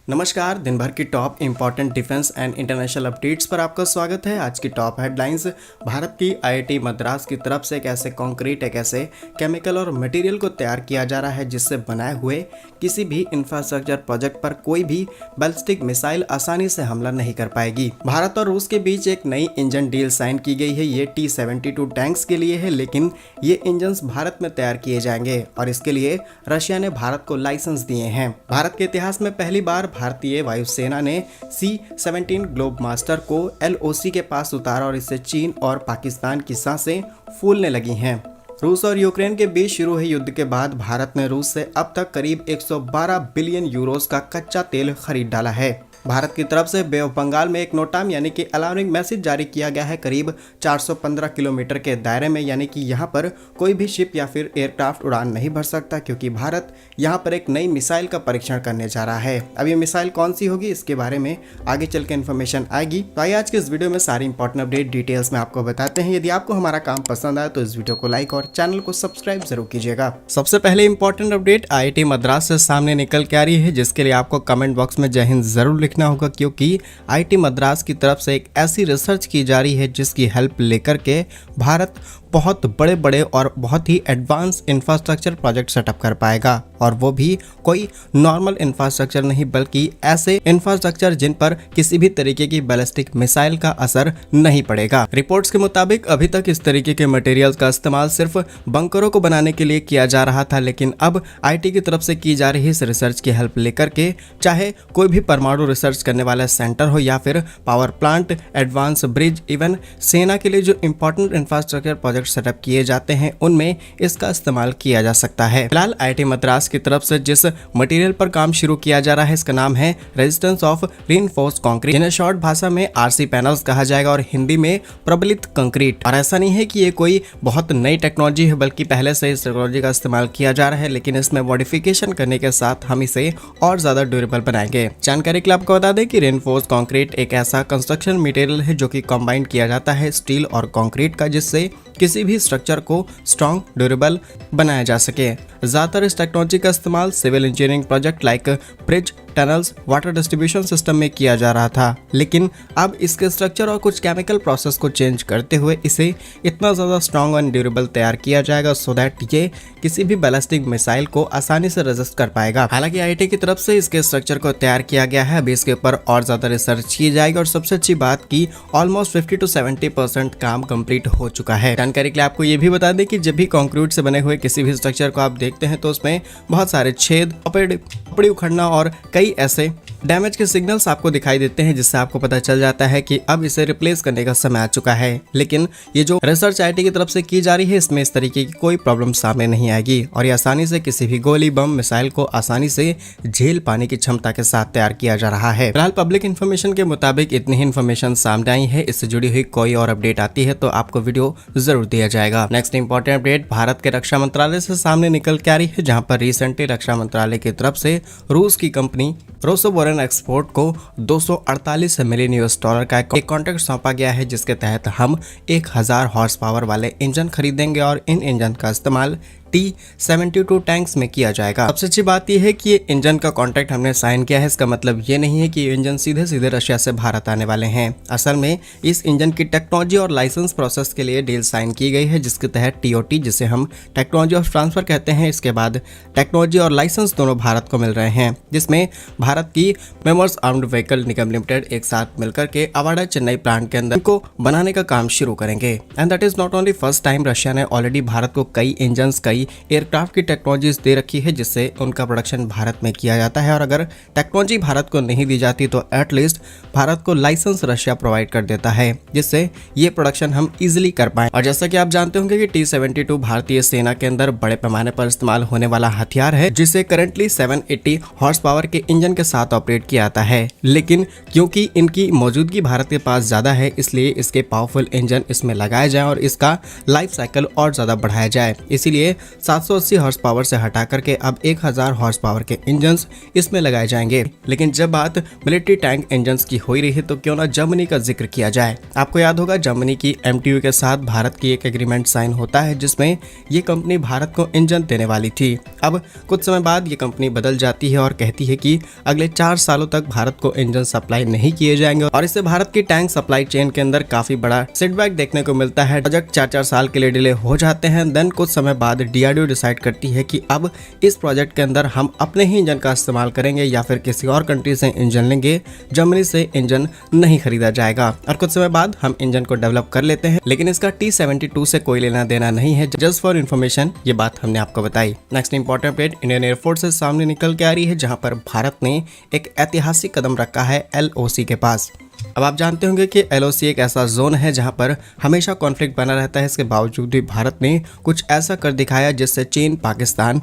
नमस्कार, दिन भर की top important defence and international updates पर आपका स्वागत है। आज की टॉप हेडलाइंस। भारत की आईआईटी मद्रास की तरफ से एक ऐसे कंक्रीट, एक ऐसे केमिकल और मटेरियल को तैयार किया जा रहा है जिससे बनाए हुए किसी भी इंफ्रास्ट्रक्चर प्रोजेक्ट पर कोई भी बैलिस्टिक मिसाइल आसानी से हमला नहीं कर पाएगी। भारत और रूस के बीच एक नई इंजन डील साइन की गई है। ये T-72 टैंक्स के लिए है, लेकिन ये इंजन भारत में तैयार किए जाएंगे और इसके लिए रशिया ने भारत को लाइसेंस दिए हैं। भारत के इतिहास में पहली बार भारतीय वायुसेना ने C-17 ग्लोब मास्टर को LOC के पास उतारा और इससे चीन और पाकिस्तान की सांसें फूलने लगी हैं। रूस और यूक्रेन के बीच शुरू हुए युद्ध के बाद भारत ने रूस से अब तक करीब 112 बिलियन यूरोस का कच्चा तेल खरीद डाला है। भारत की तरफ से बे ऑफ बंगाल में एक नोटाम यानी कि अलार्मिंग मैसेज जारी किया गया है करीब 415 किलोमीटर के दायरे में, यानी कि यहाँ पर कोई भी शिप या फिर एयरक्राफ्ट उड़ान नहीं भर सकता, क्योंकि भारत यहाँ पर एक नई मिसाइल का परीक्षण करने जा रहा है। अब ये मिसाइल कौन सी होगी इसके बारे में आगे चल के इन्फॉर्मेशन आएगी। तो आइए आज के इस वीडियो में सारी इंपॉर्टेंट अपडेट डिटेल्स में आपको बताते हैं। यदि आपको हमारा काम पसंद आए तो इस वीडियो को लाइक और चैनल को सब्सक्राइब जरूर कीजिएगा। सबसे पहले इंपॉर्टेंट अपडेट आईआईटी मद्रास से सामने निकल के आ रही है, जिसके लिए आपको कमेंट बॉक्स में जय हिंद जरूर लिखना होगा, क्योंकि आईआईटी मद्रास की तरफ से एक ऐसी रिसर्च की जा रही है जिसकी हेल्प लेकर के भारत बहुत बड़े बड़े और बहुत ही एडवांस इंफ्रास्ट्रक्चर प्रोजेक्ट सेटअप कर पाएगा, और वो भी कोई नॉर्मल इंफ्रास्ट्रक्चर नहीं बल्कि ऐसे इंफ्रास्ट्रक्चर जिन पर किसी भी तरीके की बैलिस्टिक मिसाइल का असर नहीं पड़ेगा। रिपोर्ट्स के मुताबिक अभी तक इस तरीके के मटेरियल्स का इस्तेमाल सिर्फ बंकरों को बनाने के लिए किया जा रहा था, लेकिन अब आईआईटी की तरफ से की जा रही इस रिसर्च की हेल्प लेकर के चाहे कोई भी परमाणु रिसर्च करने वाला सेंटर हो या फिर power plant, advance bridge, even सेना के लिए जो इंपॉर्टेंट इंफ्रास्ट्रक्चर प्रोजेक्ट सेटअप किए जाते हैं उनमें इसका इस्तेमाल किया जा सकता है। फिलहाल आईआईटी मद्रास की तरफ से जिस मटेरियल पर काम शुरू किया जा रहा है इसका नाम है रेजिस्टेंस ऑफ रीइंफोर्स्ड कंक्रीट, जिन्हें शॉर्ट भाषा में RC पैनल्स कहा जाएगा और हिंदी में प्रबलित कंक्रीट। और ऐसा नहीं है कि ये कोई बहुत नई टेक्नोलॉजी है, बल्कि पहले से इस टेक्नोलॉजी का इस्तेमाल किया जा रहा है, लेकिन इसमें मॉडिफिकेशन करने के साथ हम इसे और ज्यादा ड्यूरेबल बनाएंगे। जानकारी के लिए आपको बता दें कि रीइंफोर्स्ड कंक्रीट एक ऐसा कंस्ट्रक्शन मटेरियल है जो कि कंबाइन किया जाता है स्टील और कंक्रीट का, जिससे किसी भी स्ट्रक्चर को स्ट्रॉन्ग, ड्यूरेबल बनाया जा सके। ज्यादातर इस टेक्नोलॉजी का इस्तेमाल civil engineering project like bridge, tunnels, water distribution system में किया जा रहा था, लेकिन अब इसके स्ट्रक्चर और कुछ केमिकल प्रोसेस को चेंज करते हुए इसे इतना ज्यादा स्ट्रॉन्ग एंड ड्यूरेबल तैयार किया जाएगा सो दैट ये किसी भी बैलिस्टिक मिसाइल को आसानी से रेजिस्ट कर पाएगा। हालांकि आईआईटी की तरफ से इसके स्ट्रक्चर को तैयार किया गया है, अभी इसके ऊपर और ज्यादा रिसर्च की जाएगी और सबसे अच्छी बात की ऑलमोस्ट 50 से 70% काम कंप्लीट हो चुका है। जानकारी के लिए आपको ये भी बता दें कि जब भी कंक्रीट से बने हुए किसी भी स्ट्रक्चर को आप देखते हैं तो उसमें बहुत सारे छेद, पपड़ी उखड़ना और कई ऐसे डैमेज के सिग्नल्स आपको दिखाई देते हैं, जिससे आपको पता चल जाता है कि अब इसे रिप्लेस करने का समय आ चुका है। लेकिन ये जो रिसर्च आईआईटी की तरफ से की जा रही है इसमें इस तरीके की कोई प्रॉब्लम सामने नहीं आएगी और ये आसानी से किसी भी गोली, बम, मिसाइल को आसानी से झेल पाने की क्षमता के साथ तैयार किया जा रहा है। फिलहाल पब्लिक इन्फॉर्मेशन के मुताबिक इतनी ही इन्फॉर्मेशन सामने आई है। इससे जुड़ी हुई कोई और अपडेट आती है तो आपको वीडियो जरूर दिया जाएगा। नेक्स्ट इंपॉर्टेंट अपडेट भारत के रक्षा मंत्रालय से सामने निकल के आ रही है, जहां पर रिसेंटली रक्षा मंत्रालय की तरफ से रूस की कंपनी रोसोबोरन एक्सपोर्ट को 248 मिलियन $US का एक कॉन्ट्रैक्ट सौंपा गया है, जिसके तहत हम 1000 हॉर्स पावर वाले इंजन खरीदेंगे और इन इंजन का इस्तेमाल T-72 टैंक्स में किया जाएगा। सबसे अच्छी बात यह है कि ये इंजन का कॉन्ट्रैक्ट हमने साइन किया है। इसका मतलब ये नहीं है कि ये इंजन सीधे सीधे रशिया से भारत आने वाले हैं। असल में इस इंजन की टेक्नोलॉजी और लाइसेंस प्रोसेस के लिए डील साइन की गई है, जिसके तहत TOT, जिसे हम टेक्नोलॉजी ऑफ ट्रांसफर कहते हैं, इसके बाद टेक्नोलॉजी और लाइसेंस दोनों भारत को मिल रहे हैं, जिसमें भारत की मेमर्स आर्म्ड व्हीकल निगम लिमिटेड एक साथ मिलकर के अवाडा चेन्नई प्लांट के अंदर इनको बनाने का काम शुरू करेंगे। And that is not only first time. Russia ने ऑलरेडी भारत को कई इंजन, कई एयरक्राफ्ट की टेक्नोलॉजीज दे रखी है, जिससे उनका प्रोडक्शन भारत में किया जाता है, और अगर टेक्नोलॉजी भारत को नहीं दी जाती तो एटलीस्ट भारत को लाइसेंस रशिया प्रोवाइड कर देता है, जिससे ये प्रोडक्शन हम इजीली कर पाए। और जैसा कि आप जानते होंगे कि T-72 भारतीय सेना के अंदर बड़े पैमाने पर इस्तेमाल होने वाला हथियार है, जिसे करंटली 780 हॉर्स पावर के इंजन के साथ ऑपरेट किया जाता है, लेकिन क्योंकि इनकी मौजूदगी भारत के पास ज्यादा है इसलिए इसके पावरफुल इंजन इसमें लगाए जाए और इसका लाइफ साइकिल और ज्यादा बढ़ाया जाए। इसीलिए 780 हॉर्स पावर से हटा करके अब 1000 हॉर्स पावर के इंजन्स इसमें लगाए जाएंगे। लेकिन जब बात मिलिट्री टैंक इंजन्स की हो रही है तो क्यों ना जर्मनी का जिक्र किया जाए। आपको याद होगा जर्मनी की MTU के साथ भारत की एक एग्रीमेंट साइन होता है जिसमें ये कंपनी भारत को इंजन देने वाली थी। अब कुछ समय बाद ये कंपनी बदल जाती है और कहती है कि अगले 4 सालों तक भारत को इंजन सप्लाई नहीं किए जाएंगे और इससे भारत की टैंक सप्लाई चेन के अंदर काफी बड़ा सेटबैक देखने को मिलता है। प्रोजेक्ट 4-4 साल के लिए डिले हो जाते हैं। देन कुछ समय बाद DRDO डिसाइड करती है कि अब इस प्रोजेक्ट के अंदर हम अपने ही इंजन का इस्तेमाल करेंगे या फिर किसी और कंट्री से इंजन लेंगे, जर्मनी से इंजन नहीं खरीदा जाएगा। और कुछ समय बाद हम इंजन को डेवलप कर लेते हैं, लेकिन इसका T-72 से कोई लेना देना नहीं है। जस्ट फॉर इन्फॉर्मेशन ये बात हमने आपको बताई। Next important update Indian air force से सामने निकल के आ रही है, जहां पर भारत ने एक ऐतिहासिक कदम रखा है LOC के पास। अब आप जानते होंगे कि LOC एक ऐसा जोन है जहां पर हमेशा कॉन्फ्लिक्ट बना रहता है। इसके बावजूद भी भारत ने कुछ ऐसा कर दिखाया जिससे चीन पाकिस्तान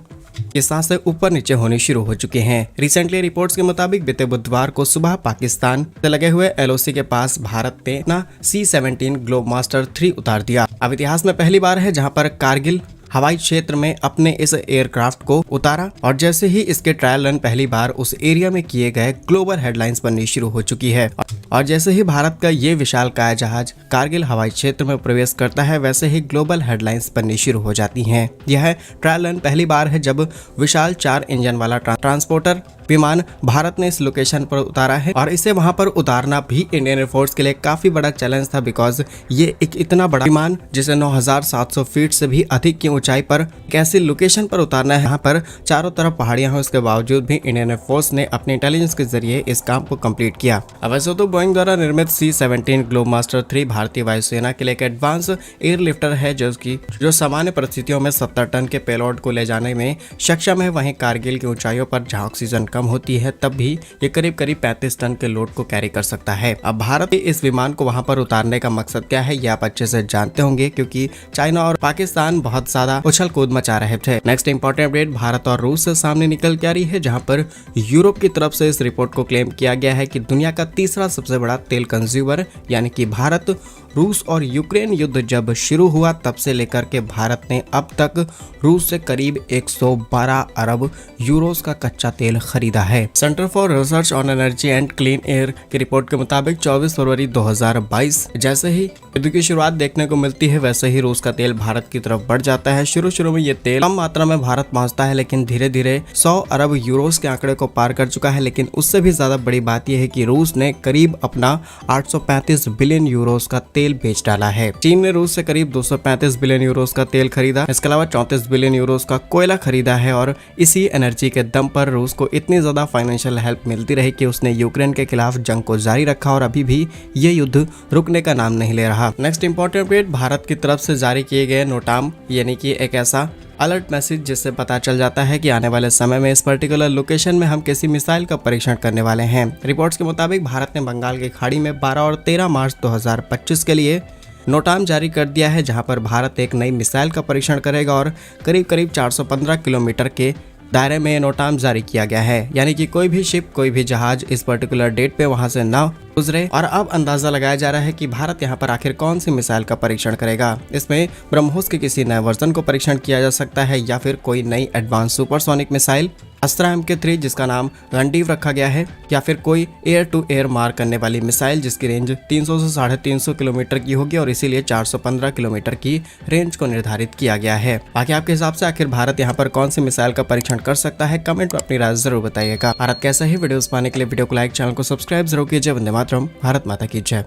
की सांसें ऊपर नीचे होनी शुरू हो चुके हैं। रिसेंटली रिपोर्ट्स के मुताबिक बीते बुधवार को सुबह पाकिस्तान से लगे हुए LOC के पास भारत ने अपना C-17 ग्लोबमास्टर 3 उतार दिया। अब इतिहास में पहली बार है जहां पर कारगिल हवाई क्षेत्र में अपने इस एयरक्राफ्ट को उतारा और जैसे ही इसके ट्रायल रन पहली बार उस एरिया में किए गए, ग्लोबल हेडलाइंस बननी शुरू हो चुकी है। और जैसे ही भारत का ये विशालकाय जहाज कारगिल हवाई क्षेत्र में प्रवेश करता है, वैसे ही ग्लोबल हेडलाइंस बननी शुरू हो जाती हैं। यह ट्रायल रन पहली बार है जब विशाल 4 इंजन वाला ट्रांसपोर्टर विमान भारत ने इस लोकेशन पर उतारा है और इसे वहां पर उतारना भी इंडियन एयरफोर्स के लिए काफी बड़ा चैलेंज था, बिकॉज ये एक इतना बड़ा विमान जिसे 9700 फीट से भी अधिक की ऊंचाई पर एक ऐसी लोकेशन पर उतारना है यहाँ पर चारों तरफ पहाड़ियां हैं। उसके बावजूद भी इंडियन एयरफोर्स ने अपने इंटेलिजेंस के जरिए इस काम को कंप्लीट किया। अब वैसे तो बोइंग द्वारा निर्मित C-17 ग्लोबमास्टर 3 भारतीय वायुसेना के लिए एक एडवांस एयरलिफ्टर है जो सामान्य परिस्थितियों में 70 टन के पेलोड को ले जाने में सक्षम है। वहीं कारगिल की ऊंचाइयों पर जहां ऑक्सीजन कम होती है तब भी ये करीब 35 टन के लोड को कैरी कर सकता है। अब भारत के इस विमान को वहां पर उतारने का मकसद क्या है ये आप अच्छे से जानते होंगे, क्योंकि चाइना और पाकिस्तान बहुत ज्यादा उछल कूद मचा रहे थे। नेक्स्ट इंपॉर्टेंट अपडेट भारत और रूस से सामने निकल के आ रही है, जहां पर यूरोप की तरफ से इस रिपोर्ट को क्लेम किया गया है कि दुनिया का तीसरा सबसे बड़ा तेल कंज्यूमर यानी कि भारत, रूस और यूक्रेन युद्ध जब शुरू हुआ तब से लेकर के भारत ने अब तक रूस से करीब 112 अरब यूरोस का कच्चा तेल खरीदा है। Centre for research on energy and clean air की रिपोर्ट के मुताबिक 24 फरवरी 2022 जैसे ही युद्ध की शुरुआत देखने को मिलती है, वैसे ही रूस का तेल भारत की तरफ बढ़ जाता है। शुरू में ये तेल कम मात्रा में भारत पहुंचता है, लेकिन धीरे धीरे 100 अरब यूरोस के आंकड़े को पार कर चुका है। लेकिन उससे भी ज्यादा बड़ी बात यह है कि रूस ने करीब अपना 835 बिलियन यूरोस का तेल बेच डाला है। चीन ने रूस से करीब 235 बिलियन यूरोस का तेल खरीदा। इसके अलावा 34 बिलियन यूरोस का कोयला खरीदा है और इसी एनर्जी के दम पर रूस को इतनी ज्यादा फाइनेंशियल हेल्प मिलती रही कि उसने यूक्रेन के खिलाफ जंग को जारी रखा और अभी भी ये युद्ध रुकने का नाम नहीं ले रहा। नेक्स्ट इंपॉर्टेंट अपडेट भारत की तरफ से जारी किए गए नोटाम यानी कि एक ऐसा अलर्ट मैसेज जिससे पता चल जाता है कि आने वाले समय में इस पर्टिकुलर लोकेशन में हम किसी मिसाइल का परीक्षण करने वाले हैं। रिपोर्ट्स के मुताबिक भारत ने बंगाल की खाड़ी में 12 और 13 मार्च 2025 के लिए नोटाम जारी कर दिया है, जहां पर भारत एक नई मिसाइल का परीक्षण करेगा और करीब 415 किलोमीटर के दायरे में नोटाम जारी किया गया है। यानी कि कोई भी शिप, कोई भी जहाज इस पर्टिकुलर डेट पे वहां से ना गुजरे। और अब अंदाजा लगाया जा रहा है कि भारत यहां पर आखिर कौन सी मिसाइल का परीक्षण करेगा। इसमें ब्रह्मोस के किसी नए वर्जन को परीक्षण किया जा सकता है या फिर कोई नई एडवांस सुपरसोनिक मिसाइल अस्त्रा MK3 जिसका नाम रणडीव रखा गया है, या फिर कोई एयर टू एयर मार करने वाली मिसाइल जिसकी रेंज 300 से 350 किलोमीटर की होगी और इसीलिए 415 किलोमीटर की रेंज को निर्धारित किया गया है। बाकी आपके हिसाब से आखिर भारत यहाँ पर कौन सी मिसाइल का परीक्षण कर सकता है, कमेंट में अपनी राय जरूर बताइएगा। भारत कैसे ही वीडियोस पाने के लिए वीडियो को लाइक, चैनल को सब्सक्राइब जरूर कीजिए। वंदे मातरम, भारत माता की जय।